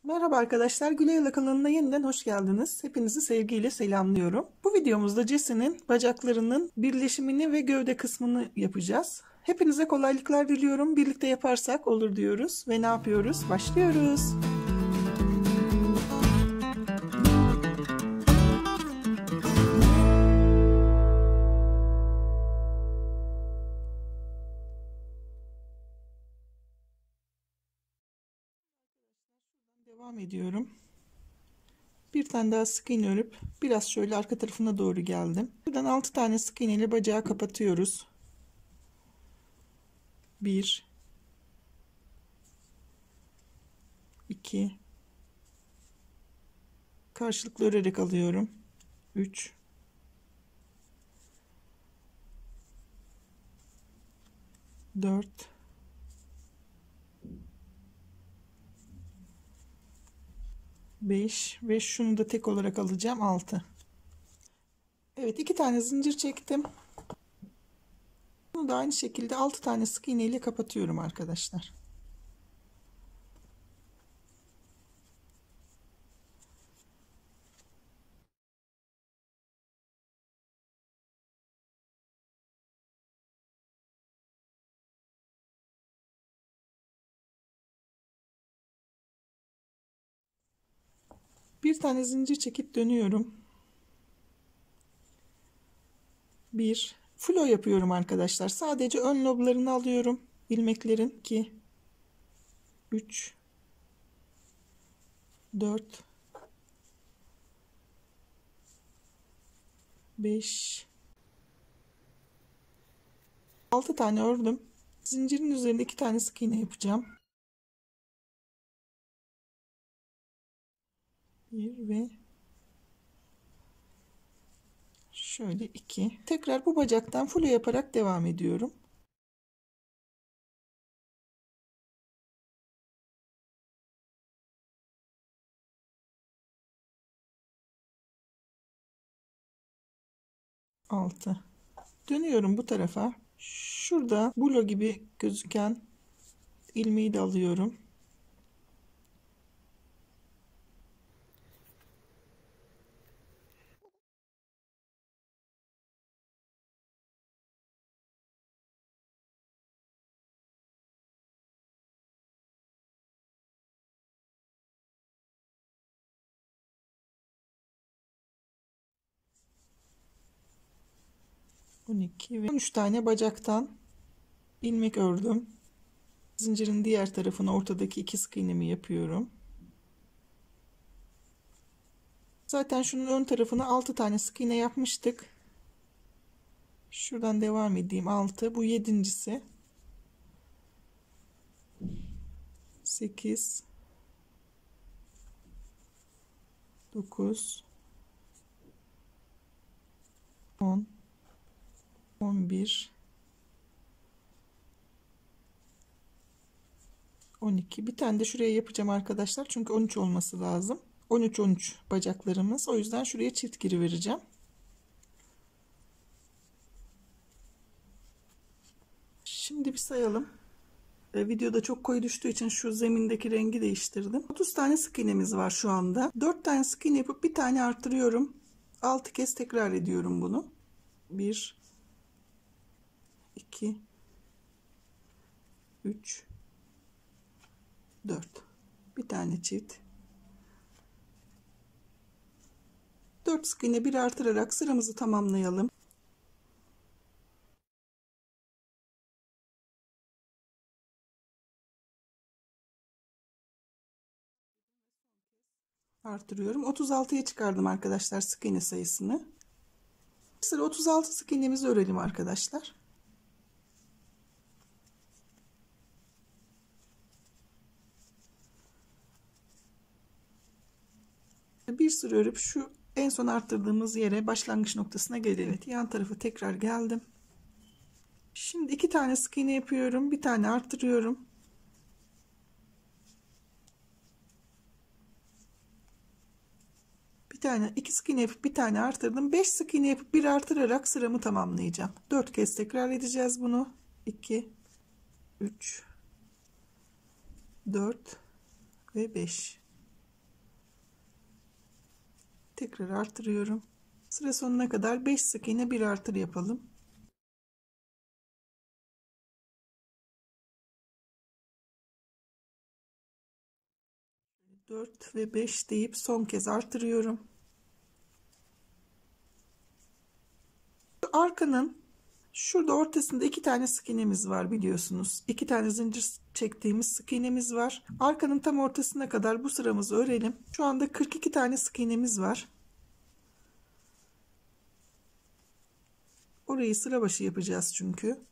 Merhaba arkadaşlar, Güleyla kanalına yeniden hoş geldiniz. Hepinizi sevgiyle selamlıyorum. Bu videomuzda Jesse'nin bacaklarının birleşimini ve gövde kısmını yapacağız. Hepinize kolaylıklar diliyorum. Birlikte yaparsak olur diyoruz ve ne yapıyoruz? Başlıyoruz. Devam ediyorum. Bir tane daha sık iğne örüp biraz şöyle arka tarafına doğru geldim. Buradan 6 tane sık iğne ile bacağı kapatıyoruz. 1 2 karşılıklı örerek alıyorum. 3 4 5 ve şunu da tek olarak alacağım 6. Evet, 2 tane zincir çektim. Bunu da aynı şekilde 6 tane sık iğne ile kapatıyorum arkadaşlar. Bir tane zincir çekip dönüyorum. 1 flo yapıyorum arkadaşlar. Sadece ön loblarını alıyorum ilmeklerin. 2 3 4 5 6 tane ördüm. Zincirin üzerinde 2 tane sık iğne yapacağım. 1 ve şöyle 2. Tekrar bu bacaktan flo yaparak devam ediyorum. Altı. Dönüyorum bu tarafa. Şurada bulo gibi gözüken ilmeği de alıyorum. On iki ve 13 tane bacaktan ilmek ördüm. Zincirin diğer tarafına ortadaki 2 sık iğnemi yapıyorum. Zaten şunun ön tarafına 6 tane sık iğne yapmıştık. Şuradan devam edeyim. 6, bu 7.'si. 8 9 10 11 12. Bir tane de şuraya yapacağım arkadaşlar. Çünkü 13 olması lazım. 13 bacaklarımız. O yüzden şuraya çift giri vereceğim. Şimdi bir sayalım. Videoda çok koyu düştüğü için şu zemindeki rengi değiştirdim. 30 tane sık iğnemiz var şu anda. 4 tane sık iğne yapıp bir tane arttırıyorum. 6 kez tekrar ediyorum bunu. 1 2 3 4. Bir tane çift. 4 sık iğne bir artırarak sıramızı tamamlayalım. Artırıyorum. 36'ya çıkardım arkadaşlar sık iğne sayısını. Sıra 36 sık iğnemizi örelim arkadaşlar. Bir sıra örüp şu en son arttırdığımız yere, başlangıç noktasına gelelim. Evet, yan tarafı tekrar geldim. Şimdi 2 tane sık iğne yapıyorum. Bir tane arttırıyorum. Bir tane 2 sık iğne yapıp bir tane artırdım. 5 sık iğne yapıp bir artırarak sıramı tamamlayacağım. 4 kez tekrar edeceğiz bunu. 2 3 4 ve 5. Tekrar artırıyorum. Sıra sonuna kadar 5 sık iğne bir artır yapalım. 4 ve 5 deyip son kez artırıyorum. Arkanın şurada ortasında 2 tane sık iğnemiz var biliyorsunuz. 2 tane zincir çektiğimiz sık iğnemiz var. Arkanın tam ortasına kadar bu sıramızı örelim. Şu anda 42 tane sık iğnemiz var. Orayı sıra başı yapacağız çünkü.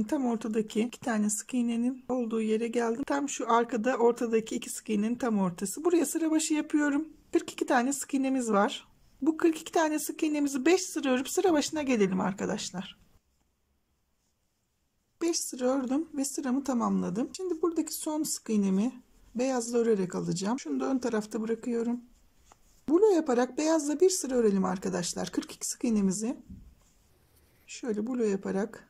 Tam ortadaki 2 tane sık iğnenin olduğu yere geldim. Tam şu arkada ortadaki 2 sık iğnenin tam ortası. Buraya sıra başı yapıyorum. 42 tane sık iğnemiz var. Bu 42 tane sık iğnemizi 5 sıra örüp sıra başına gelelim arkadaşlar. 5 sıra ördüm ve sıramı tamamladım. Şimdi buradaki son sık iğnemi beyazla örerek alacağım. Şunu da ön tarafta bırakıyorum. Rulo yaparak beyazla bir sıra örelim arkadaşlar. 42 sık iğnemizi şöyle rulo yaparak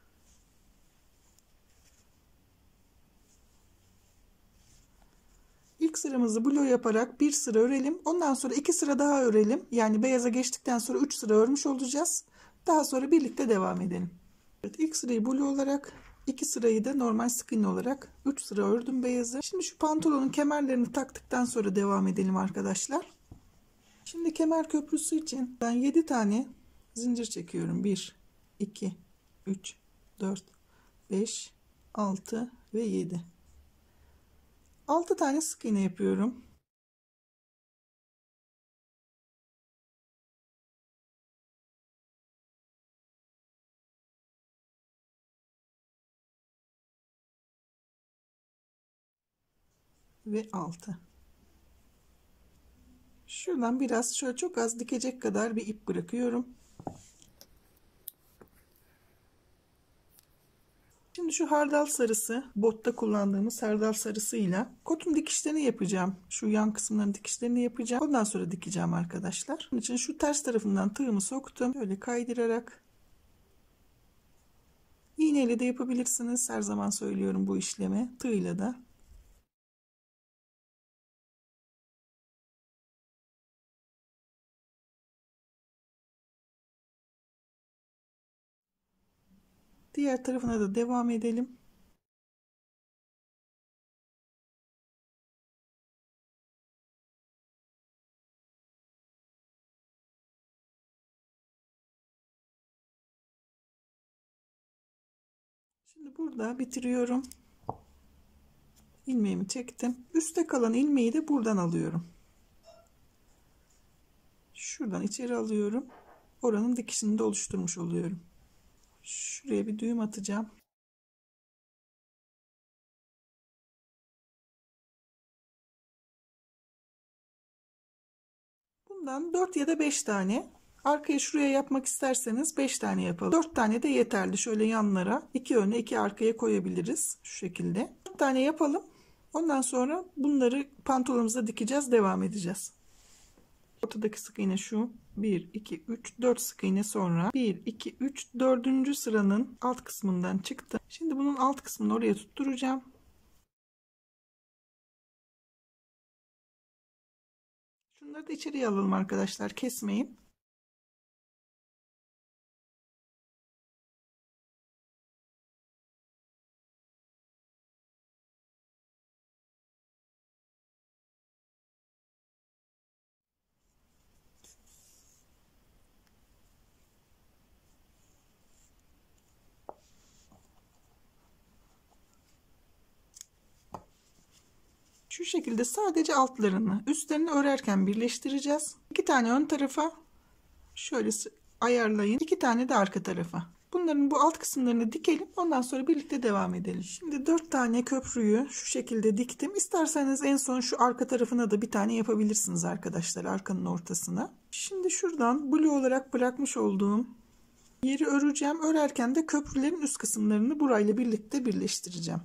ilk sıramızı rulo yaparak bir sıra örelim. Ondan sonra 2 sıra daha örelim. Yani beyaza geçtikten sonra 3 sıra örmüş olacağız. Daha sonra birlikte devam edelim. Evet, ilk sırayı rulo olarak, 2 sırayı da normal sık iğne olarak 3 sıra ördüm beyazı. Şimdi şu pantolonun kemerlerini taktıktan sonra devam edelim arkadaşlar. Şimdi kemer köprüsü için ben 7 tane zincir çekiyorum. 1, 2, 3, 4, 5, 6 ve 7. 6 tane sık iğne yapıyorum. Ve 6. Şuradan biraz şöyle çok az dikecek kadar bir ip bırakıyorum. Şimdi şu hardal sarısı, botta kullandığımız hardal sarısıyla kotun dikişlerini yapacağım. Şu yan kısımların dikişlerini yapacağım. Ondan sonra dikeceğim arkadaşlar. Bunun için şu ters tarafından tığımı soktum. Şöyle kaydırarak. İğneyle de yapabilirsiniz. Her zaman söylüyorum bu işlemi. Tığla da. Diğer tarafına da devam edelim. Şimdi burada bitiriyorum. İlmeğimi çektim. Üste kalan ilmeği de buradan alıyorum. Şuradan içeri alıyorum. Oranın dikişini de oluşturmuş oluyorum. Şuraya bir düğüm atacağım. Bundan 4 ya da 5 tane. Arkaya şuraya yapmak isterseniz 5 tane yapalım. 4 tane de yeterli. Şöyle yanlara 2 öne 2 arkaya koyabiliriz. Şu şekilde. 4 tane yapalım. Ondan sonra bunları pantolonumuza dikeceğiz. Devam edeceğiz. Ortadaki sık iğne şu. 1, 2, 3, 4 sık iğne sonra 1, 2, 3, 4. sıranın alt kısmından çıktı. Şimdi bunun alt kısmını oraya tutturacağım. Şunları da içeriye alalım arkadaşlar. Kesmeyin. Şu şekilde sadece altlarını, üstlerini örerken birleştireceğiz. 2 tane ön tarafa şöyle ayarlayın. 2 tane de arka tarafa. Bunların bu alt kısımlarını dikelim. Ondan sonra birlikte devam edelim. Şimdi 4 tane köprüyü şu şekilde diktim. İsterseniz en son şu arka tarafına da bir tane yapabilirsiniz arkadaşlar. Arkanın ortasına. Şimdi şuradan blue olarak bırakmış olduğum yeri öreceğim. Örerken de köprülerin üst kısımlarını burayla birlikte birleştireceğim.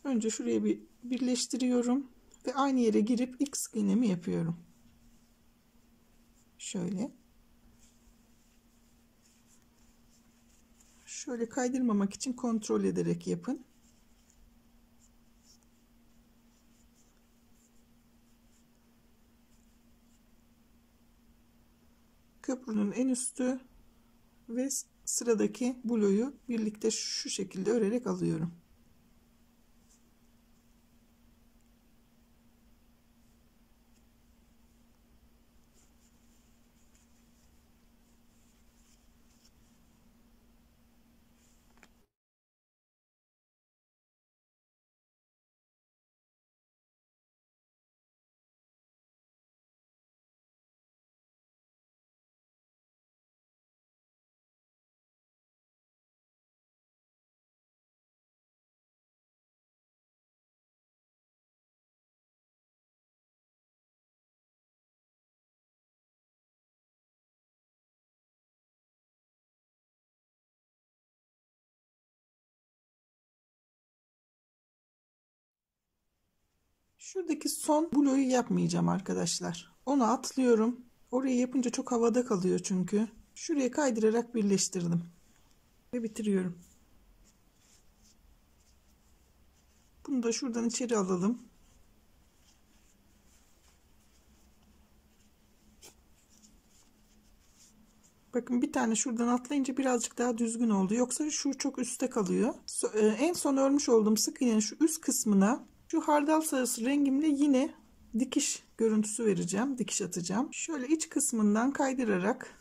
Önce şuraya bir birleştiriyorum. Ve aynı yere girip ilk sık iğnemi yapıyorum. Şöyle. Şöyle kaydırmamak için kontrol ederek yapın. Köprünün en üstü ve sıradaki blue'yu birlikte şu şekilde örerek alıyorum. Şuradaki son blue'yu yapmayacağım arkadaşlar. Onu atlıyorum. Orayı yapınca çok havada kalıyor çünkü. Şuraya kaydırarak birleştirdim. Ve bitiriyorum. Bunu da şuradan içeri alalım. Bakın bir tane şuradan atlayınca birazcık daha düzgün oldu. Yoksa şu çok üstte kalıyor. En son örmüş olduğum sık iğnenin şu üst kısmına şu hardal sarısı rengimle yine dikiş görüntüsü vereceğim. Dikiş atacağım. Şöyle iç kısmından kaydırarak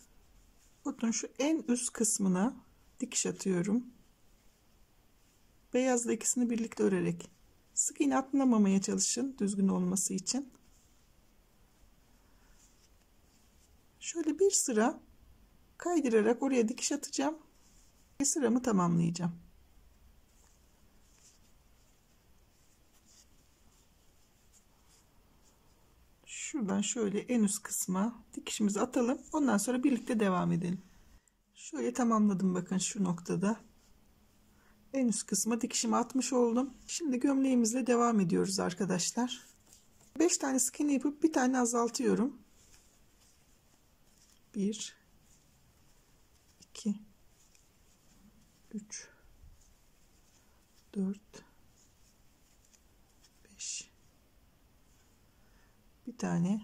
botun şu en üst kısmına dikiş atıyorum. Beyazla ikisini birlikte örerek. Sık iğne atlamamaya çalışın düzgün olması için. Şöyle bir sıra kaydırarak oraya dikiş atacağım ve sıramı tamamlayacağım. Şuradan şöyle en üst kısma dikişimizi atalım. Ondan sonra birlikte devam edelim. Şöyle tamamladım, bakın şu noktada. En üst kısma dikişimi atmış oldum. Şimdi gömleğimizle devam ediyoruz arkadaşlar. 5 tane sık iğne yapıp bir tane azaltıyorum. 1 2 3 4 5 bir tane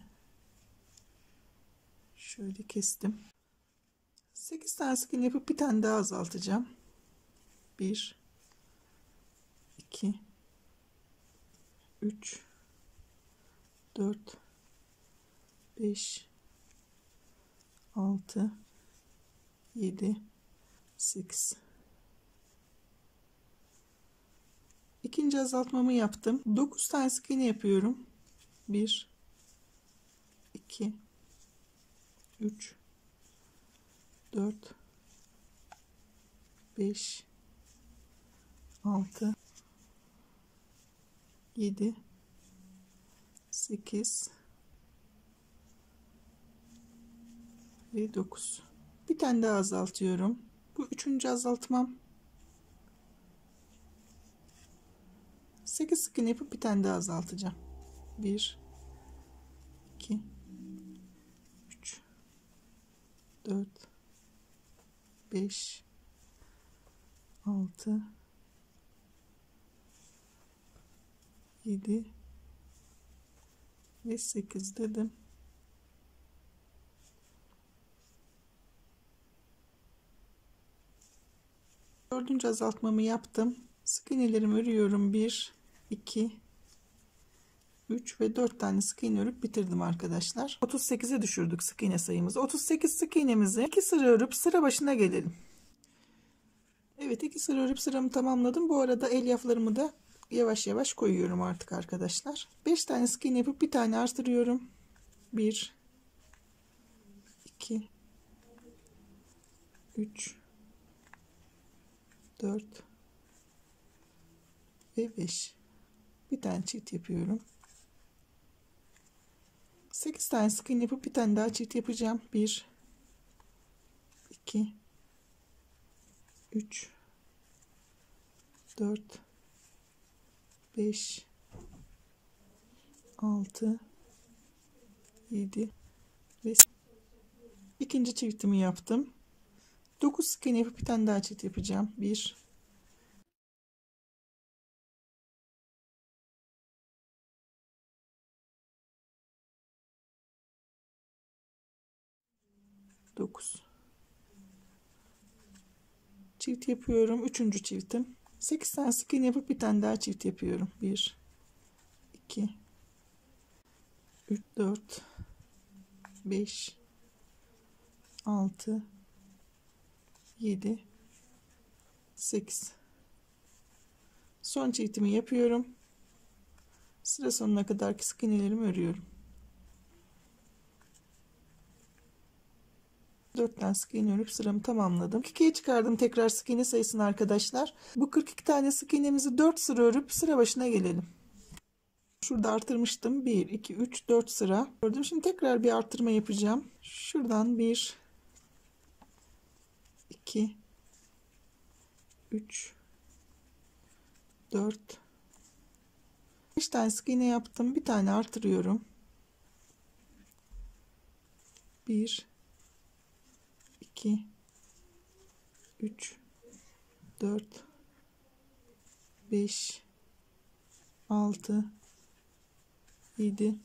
şöyle kestim. 8 tane sık iğne yapıp bir tane daha azaltacağım. 1 2 3 4 5 6 7 8. İkinci azaltmamı yaptım. 9 tane sık iğne yapıyorum. 1 2 3 4 5 6 7 8 ve 9. Bir tane daha azaltıyorum. Bu üçüncü azaltmam. 8 sık iğne yapıp bir tane daha azaltacağım. 1 2 3 4 5 6 7 ve 8 dedim. Dördüncü azaltmamı yaptım. Sık iğnelerimi örüyorum. 1 2 3 ve 4 tane sık iğne örüp bitirdim arkadaşlar. 38'e düşürdük sık iğne sayımızı. 38 sık iğnemizi 2 sıra örüp sıra başına gelelim. Evet, 2 sıra örüp sıramı tamamladım. Bu arada elyaflarımı da yavaş yavaş koyuyorum artık arkadaşlar. 5 tane sık iğne yapıp bir tane artırıyorum. 1 2 3, 4 ve 5. Bir tane çift yapıyorum. 8 tane sık iğne yapıp bir tane daha çift yapacağım. 1, 2, 3, 4, 5, 6, 7 ve ikinci çiftimi yaptım. 9 sık iğne yapıp bir tane daha çift yapacağım. 1, 9 çift yapıyorum. Üçüncü çiftim. 8 tane sık iğne yapıp bir tane daha çift yapıyorum. 1, 2, 3, 4, 5, 6, 7, 8. Son çiftimi yapıyorum. Sıra sonuna kadar sık iğnelerimi örüyorum. 4 tane sık iğne örüp sıramı tamamladım. 2'ye çıkardım tekrar sık iğne sayısını arkadaşlar. Bu 42 tane sık iğnemizi 4 sıra örüp sıra başına gelelim. Şurada artırmıştım. 1, 2, 3, 4 sıra ördüm. Şimdi tekrar bir artırma yapacağım. Şuradan 1, 2, 3, 4, 5 tane sık iğne yaptım. Bir tane artırıyorum. 1, 2, 3, 4, 5, 6, 7,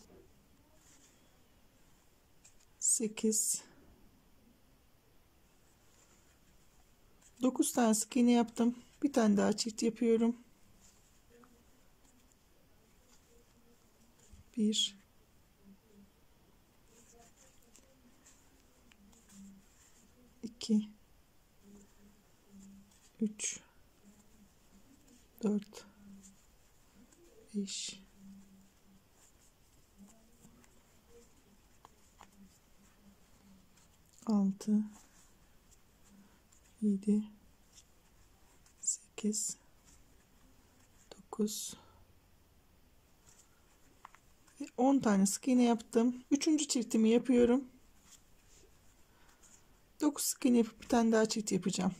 8, 9 tane sık iğne yaptım. Bir tane daha çift yapıyorum. 1, 2, 3, 4, 5, 6, 7, 8, 9 ve 10 tane sık iğne yaptım. Üçüncü çiftimi yapıyorum. 9 sık iğne yapıp bir tane daha çift yapacağım.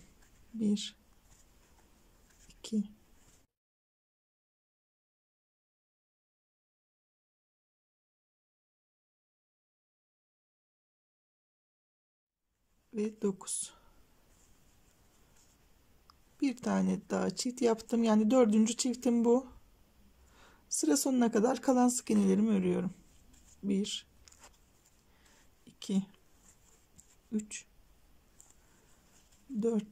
1, 2, 9. Bir tane daha çift yaptım. Yani dördüncü çiftim bu. Sıra sonuna kadar kalan sık iğnelerimi örüyorum. 1, 2, 3, 4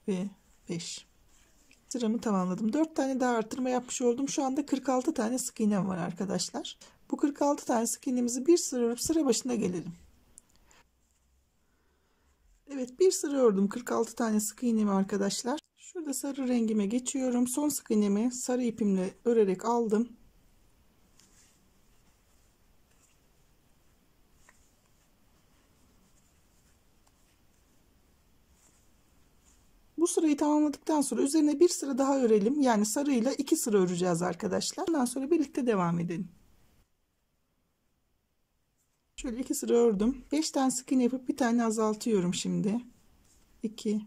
ve 5. Sıramı tamamladım. 4 tane daha artırma yapmış oldum. Şu anda 46 tane sık iğnem var arkadaşlar. Bu 46 tane sık iğnemizi bir sıra örüp sıra başına gelelim. Evet, bir sıra ördüm 46 tane sık iğnemi arkadaşlar. Şurada sarı rengime geçiyorum. Son sık iğnemi sarı ipimle örerek aldım. Bu sırayı tamamladıktan sonra üzerine bir sıra daha örelim. Yani sarıyla 2 sıra öreceğiz arkadaşlar. Ondan sonra birlikte devam edelim. Şöyle 2 sıra ördüm. 5 tane sık iğne yapıp bir tane azaltıyorum şimdi. 2,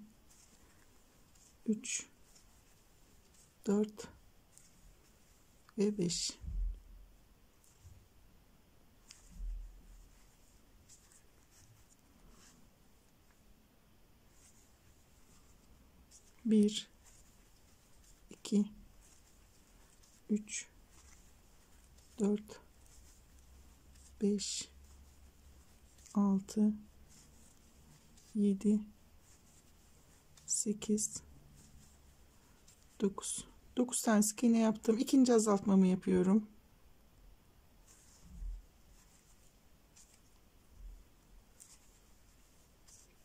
3, 4 ve 5. Bir, 2, 3, 4, 5, 6, 7, 8, 9. 9 tane sık iğne yaptım. İkinci azaltmamı yapıyorum.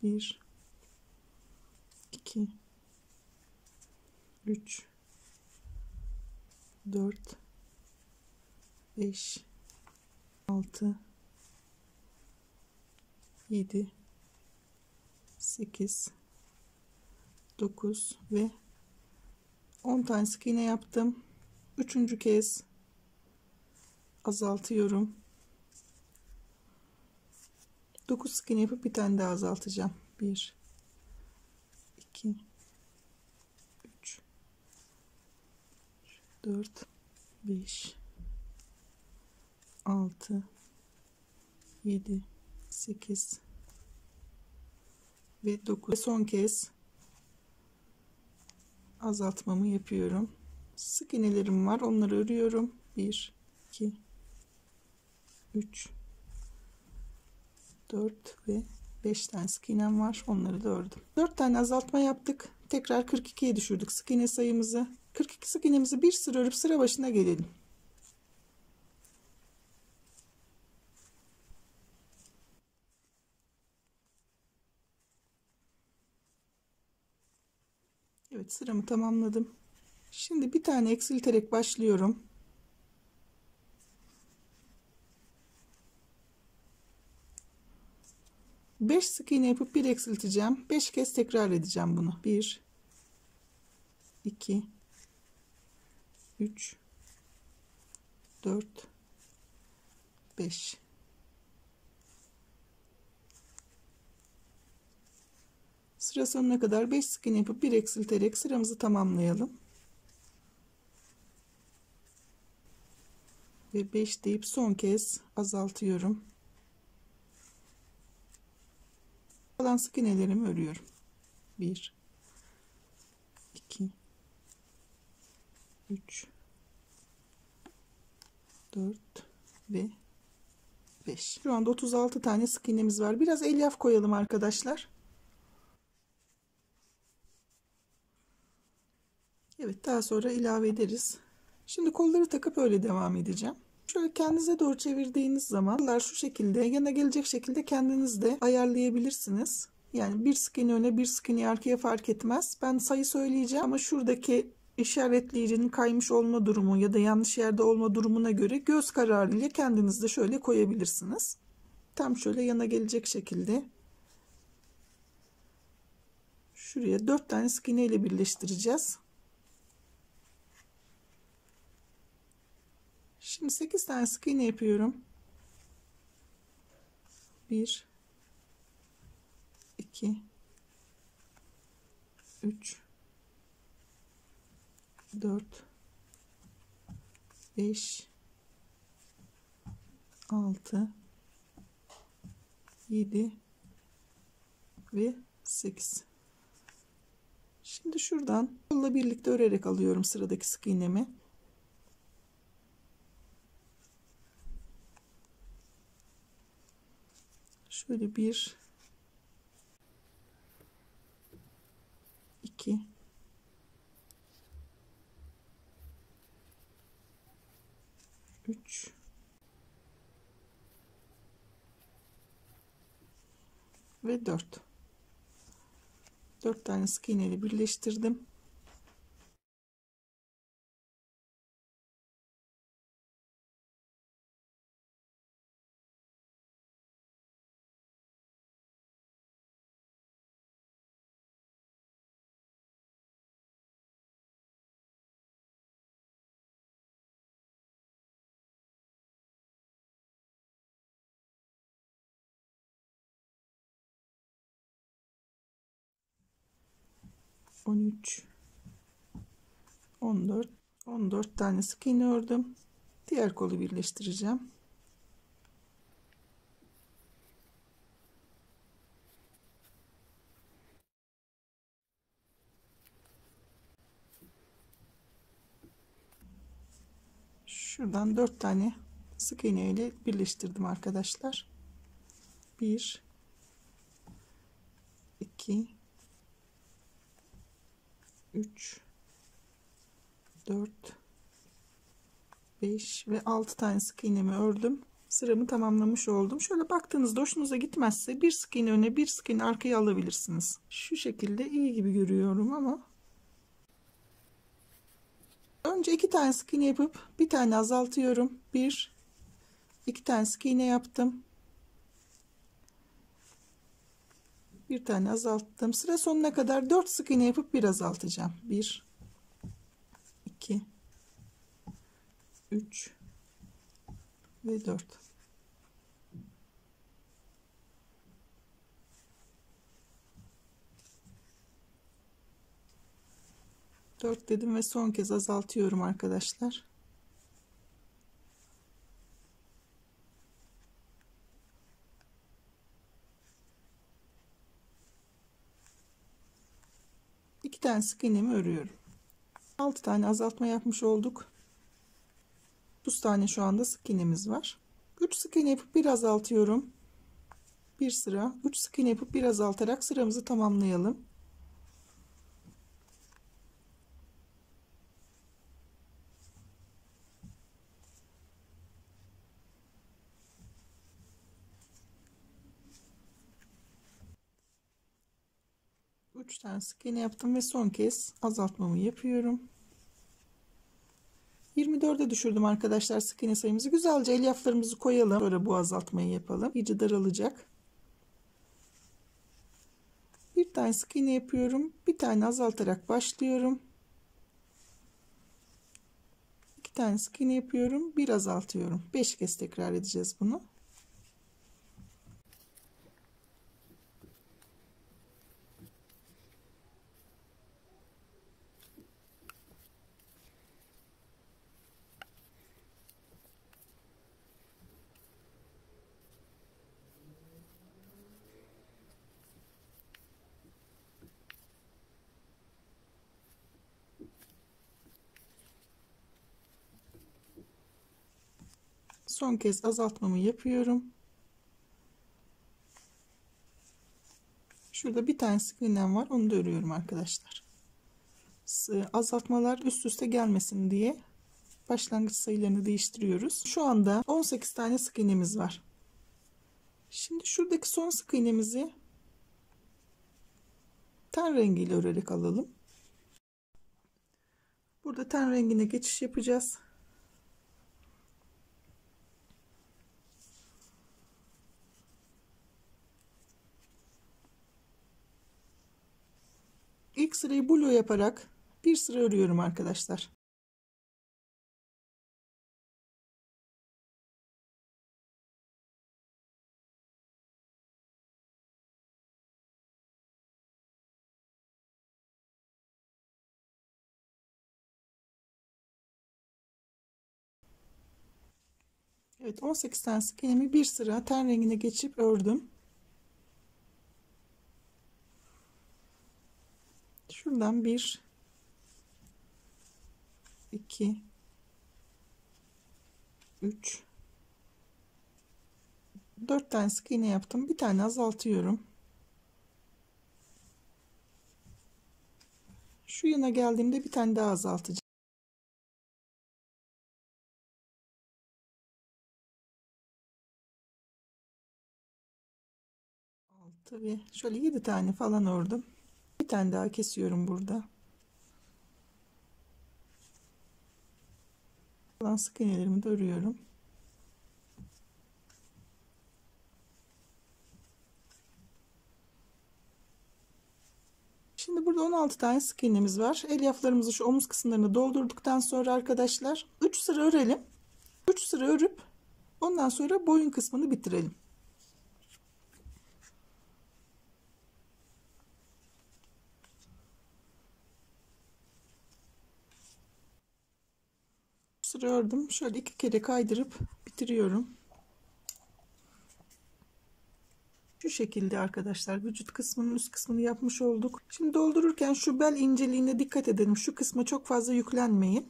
Bir, 2, 3, 4, 5, 6, 7, 8, 9 ve 10 tane sık iğne yaptım. Üçüncü kez azaltıyorum. 9 sık iğne yapıp bir tane daha azaltacağım. 1 2 3 4 5 6 7 8 ve 9. Son kez azaltmamı yapıyorum. Sık iğnelerim var, onları örüyorum. 1 2 3 4 ve 5 tane sık iğnem var, onları da ördüm. 4 tane azaltma yaptık. Tekrar 42'ye düşürdük sık iğne sayımızı. 42 sık iğnemizi bir sıra örüp sıra başına gelelim. Evet, sıramı tamamladım. Şimdi bir tane eksilterek başlıyorum. Beş sık iğne yapıp bir eksilteceğim. 5 kez tekrar edeceğim bunu. 1 2 3 4 5. Sıra sonuna kadar 5 sık iğne yapıp bir eksilterek sıramızı tamamlayalım. Ve 5 deyip son kez azaltıyorum. Kalan sık iğnelerimi örüyorum. 1 2 3 4 ve 5. Şu anda 36 tane sık iğnemiz var. Biraz elyaf koyalım arkadaşlar. Evet, daha sonra ilave ederiz. Şimdi kolları takıp öyle devam edeceğim. Şöyle kendinize doğru çevirdiğiniz zaman kollar şu şekilde yana gelecek şekilde kendiniz de ayarlayabilirsiniz. Yani bir sık iğne öne bir sık iğne arkaya fark etmez. Ben sayı söyleyeceğim ama şuradaki işaretleyicinin kaymış olma durumu ya da yanlış yerde olma durumuna göre göz kararı ile kendiniz de şöyle koyabilirsiniz. Tam şöyle yana gelecek şekilde şuraya 4 tane sık iğne ile birleştireceğiz. Şimdi 8 tane sık iğne yapıyorum. 1 2 3 4 5 6 7 ve 8. Şimdi şuradan kolla birlikte örerek alıyorum sıradaki sık iğnemi. Şöyle 1 2 3 ve 4. 4 tane sık iğne ile birleştirdim. On üç, 14 tane sık iğne ördüm. Diğer kolu birleştireceğim. Şuradan 4 tane sık iğne ile birleştirdim arkadaşlar. 1 2 3 4 5 ve 6 tane sık iğnemi ördüm. Sıramı tamamlamış oldum. Şöyle baktığınızda hoşunuza gitmezse bir sık iğne öne bir sık iğne arkaya alabilirsiniz. Şu şekilde iyi gibi görüyorum ama önce 2 tane sık iğne yapıp bir tane azaltıyorum. 1 2 tane sık iğne yaptım. Bir tane azalttım. Sıra sonuna kadar 4 sık iğne yapıp bir azaltacağım. 1 2 3 ve 4. 4 dedim ve son kez azaltıyorum arkadaşlar. İki tane sık iğnemi örüyorum. 6 tane azaltma yapmış olduk. 9 tane şu anda sık iğnemiz var. 3 sık iğne yapıp bir azaltıyorum. Bir sıra 3 sık iğne yapıp bir azaltarak sıramızı tamamlayalım. Üç tane sık iğne yaptım ve son kez azaltmamı yapıyorum. 24'e düşürdüm arkadaşlar sık iğne sayımızı. Güzelce elyaflarımızı koyalım. Sonra bu azaltmayı yapalım. İyice daralacak. Bir tane sık iğne yapıyorum. Bir tane azaltarak başlıyorum. 2 tane sık iğne yapıyorum. Bir azaltıyorum. 5 kez tekrar edeceğiz bunu. Son kez azaltmamı yapıyorum. Şurada bir tane sık iğnem var. Onu da örüyorum arkadaşlar. Azaltmalar üst üste gelmesin diye başlangıç sayılarını değiştiriyoruz. Şu anda 18 tane sık iğnemiz var. Şimdi şuradaki son sık iğnemizi ten rengiyle örerek alalım. Burada ten rengine geçiş yapacağız. İlk sırayı blue yaparak bir sıra örüyorum arkadaşlar. Evet, 18 tane sık iğnemi bir sıra ten rengine geçip ördüm. Şuradan 1 2 3 4 tane sık iğne yaptım. Bir tane azaltıyorum. Şu yana geldiğimde bir tane daha azaltacağım. 6 ve şöyle 7 tane falan ördüm. Bir tane daha kesiyorum burada. Kalan sık iğnelerimi de örüyorum. Şimdi burada 16 tane sık iğnemiz var. Elyaflarımızı şu omuz kısımlarını doldurduktan sonra arkadaşlar 3 sıra örelim. 3 sıra örüp ondan sonra boyun kısmını bitirelim. Sıra ördüm. Şöyle 2 kere kaydırıp bitiriyorum. Şu şekilde arkadaşlar vücut kısmının üst kısmını yapmış olduk. Şimdi doldururken şu bel inceliğine dikkat edelim. Şu kısma çok fazla yüklenmeyin.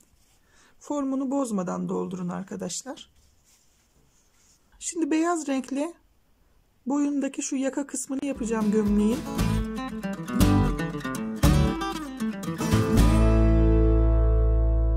Formunu bozmadan doldurun arkadaşlar. Şimdi beyaz renkle boyundaki şu yaka kısmını yapacağım gömleğin.